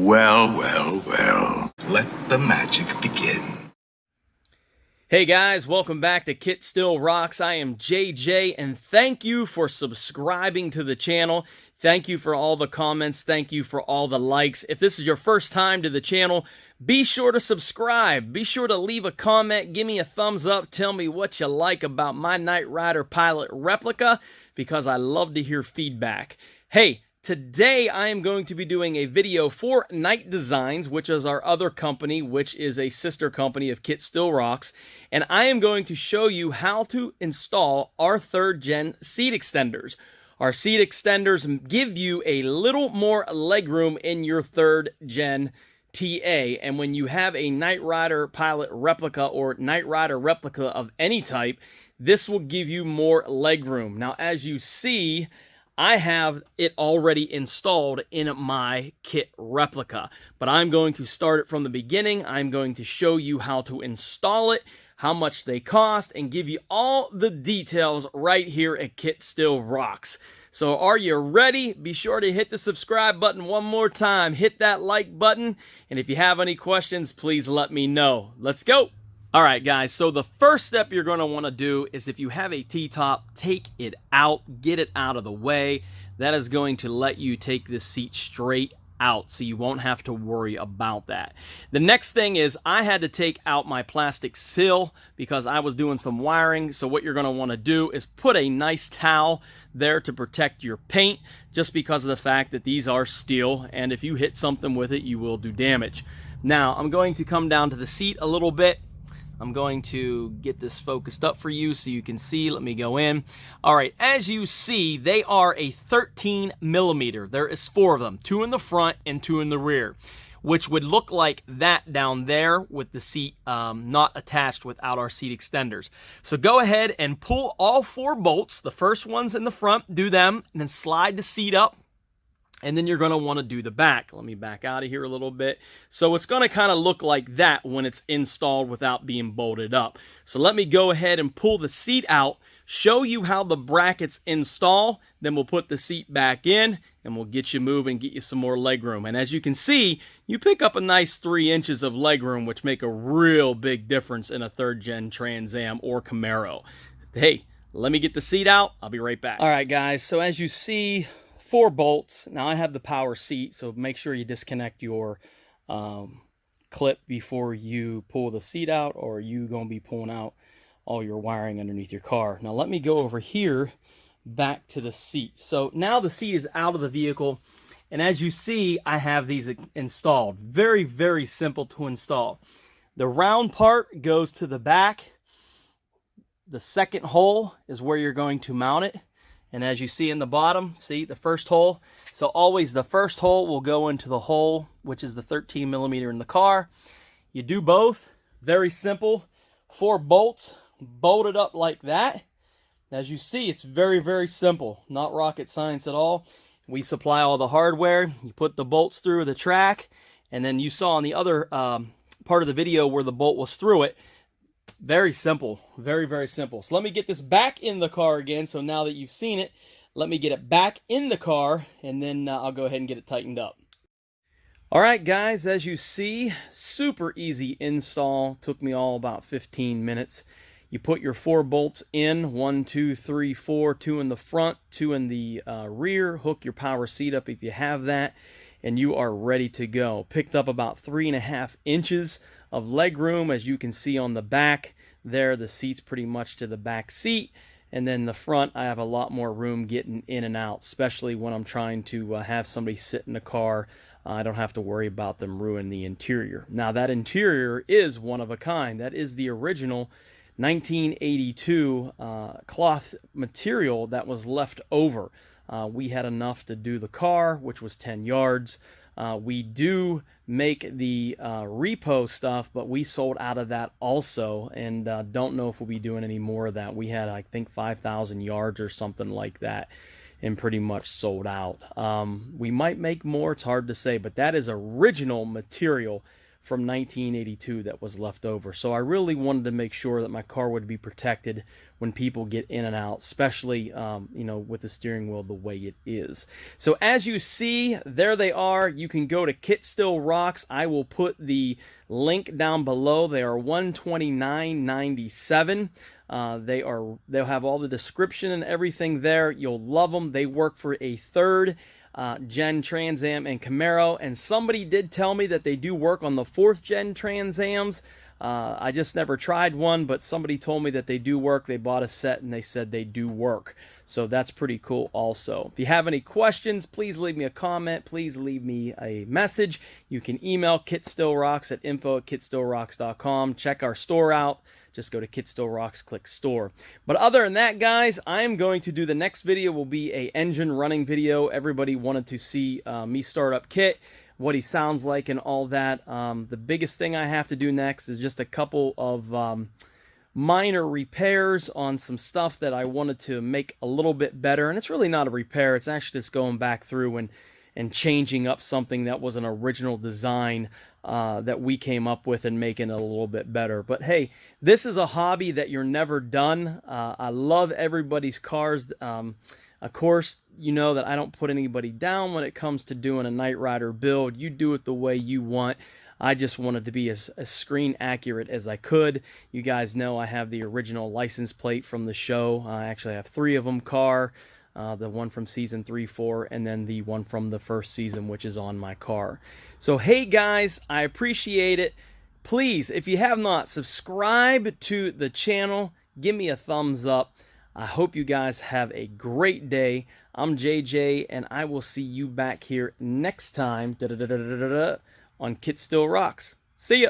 Well, well, well. Let the magic begin. Hey guys, welcome back to KITT Still Rocks. I am JJ, and thank you for subscribing to the channel. Thank you for all the comments. Thank you for all the likes. If this is your first time to the channel, be sure to subscribe. Be sure to leave a comment. Give me a thumbs up. Tell me what you like about my Knight Rider Pilot replica, because I love to hear feedback. Hey, today I am going to be doing a video for Knight Designs, which is our other company, which is a sister company of KITT Still Rocks, and I am going to show you how to install our 3rd gen seat extenders. Our seat extenders give you a little more legroom in your 3rd gen TA, and when you have a Knight Rider Pilot replica or Knight Rider replica of any type, this will give you more legroom. Now, as you see, I have it already installed in my KITT replica, but I'm going to start it from the beginning. I'm going to show you how to install it, how much they cost, and give you all the details right here at KITT Still Rocks. So are you ready? Be sure to hit the subscribe button one more time. Hit that like button, and if you have any questions, please let me know. Let's go. All right, guys, so the first step you're going to want to do is, if you have a T-top, take it out, get it out of the way. That is going to let you take this seat straight out, so you won't have to worry about that. The next thing is, I had to take out my plastic sill because I was doing some wiring. So what you're going to want to do is put a nice towel there to protect your paint, just because of the fact that these are steel, and if you hit something with it, you will do damage. Now, I'm going to come down to the seat a little bit. I'm going to get this focused up for you so you can see. Let me go in. All right, as you see, they are a 13 millimeter. There is 4 of them, 2 in the front and 2 in the rear, which would look like that down there with the seat not attached without our seat extenders. So go ahead and pull all 4 bolts. The first one's in the front, do them, and then slide the seat up. And then you're going to want to do the back. Let me back out of here a little bit. So it's going to kind of look like that when it's installed without being bolted up. So let me go ahead and pull the seat out, show you how the brackets install, then we'll put the seat back in, and we'll get you moving, get you some more legroom. And as you can see, you pick up a nice 3 inches of legroom, which make a real big difference in a 3rd gen Trans Am or Camaro. Hey, let me get the seat out. I'll be right back. All right, guys, so as you see, 4 bolts. Now I have the power seat, so make sure you disconnect your clip before you pull the seat out, or you gonna be pulling out all your wiring underneath your car. Now let me go over here back to the seat. So now the seat is out of the vehicle, and as you see, I have these installed. Very, very simple to install. The round part goes to the back. The second hole is where you're going to mount it. And as you see in the bottom, see the first hole? So always the first hole will go into the hole, which is the 13 millimeter in the car. You do both, very simple. 4 bolts bolted up like that. As you see, it's very, very simple. Not rocket science at all. We supply all the hardware. You put the bolts through the track, and then you saw on the other part of the video where the bolt was through it. Very simple, very, very simple. So let me get this back in the car again. So now that you've seen it, let me get it back in the car, and then I'll go ahead and get it tightened up. All right, guys, as you see, super easy install. Took me all about 15 minutes. You put your 4 bolts in, 1, 2, 3, 4, 2 in the front, 2 in the rear. Hook your power seat up if you have that, and you are ready to go. Picked up about 3.5 inches of leg room, as you can see on the back there. The seat's pretty much to the back seat, and then the front, I have a lot more room getting in and out, especially when I'm trying to have somebody sit in the car. I don't have to worry about them ruining the interior. Now, that interior is one of a kind. That is the original 1982 cloth material that was left over. We had enough to do the car, which was 10 yards. We do make the repo stuff, but we sold out of that also, and don't know if we'll be doing any more of that. We had, I think, 5,000 yards or something like that, and pretty much sold out. We might make more, it's hard to say, but that is original material from 1982 that was left over. So I really wanted to make sure that my car would be protected when people get in and out, especially you know, with the steering wheel the way it is. So as you see, there they are. You can go to KITT Still Rocks. I will put the link down below. They are $129.97. They'll have all the description and everything there. You'll love them. They work for a third gen Trans Am and Camaro, and somebody did tell me that they do work on the 4th gen Trans Ams. I just never tried one, but somebody told me that they do work. They bought a set and they said they do work. So that's pretty cool also. If you have any questions, please leave me a comment. Please leave me a message. You can email kittstillrocks at info@kittstillrocks.com. Check our store out. Just go to KITT Still Rocks, click store. But other than that, guys, I am going to do the next video will be a engine running video. Everybody wanted to see me start up KITT, what he sounds like and all that. The biggest thing I have to do next is just a couple of minor repairs on some stuff that I wanted to make a little bit better. And it's really not a repair. It's actually just going back through and changing up something that was an original design that we came up with and making it a little bit better. But hey, this is a hobby that you're never done. I love everybody's cars. Of course, you know that I don't put anybody down when it comes to doing a Night Rider build. You do it the way you want. I just wanted to be as screen accurate as I could. You guys know I have the original license plate from the show. I actually have 3 of them, car, the one from season 3, 4, and then the one from the first season, which is on my car. So hey guys, I appreciate it. Please, if you have not, subscribe to the channel. Give me a thumbs up. I hope you guys have a great day. I'm JJ, and I will see you back here next time on KITT Still Rocks. See ya!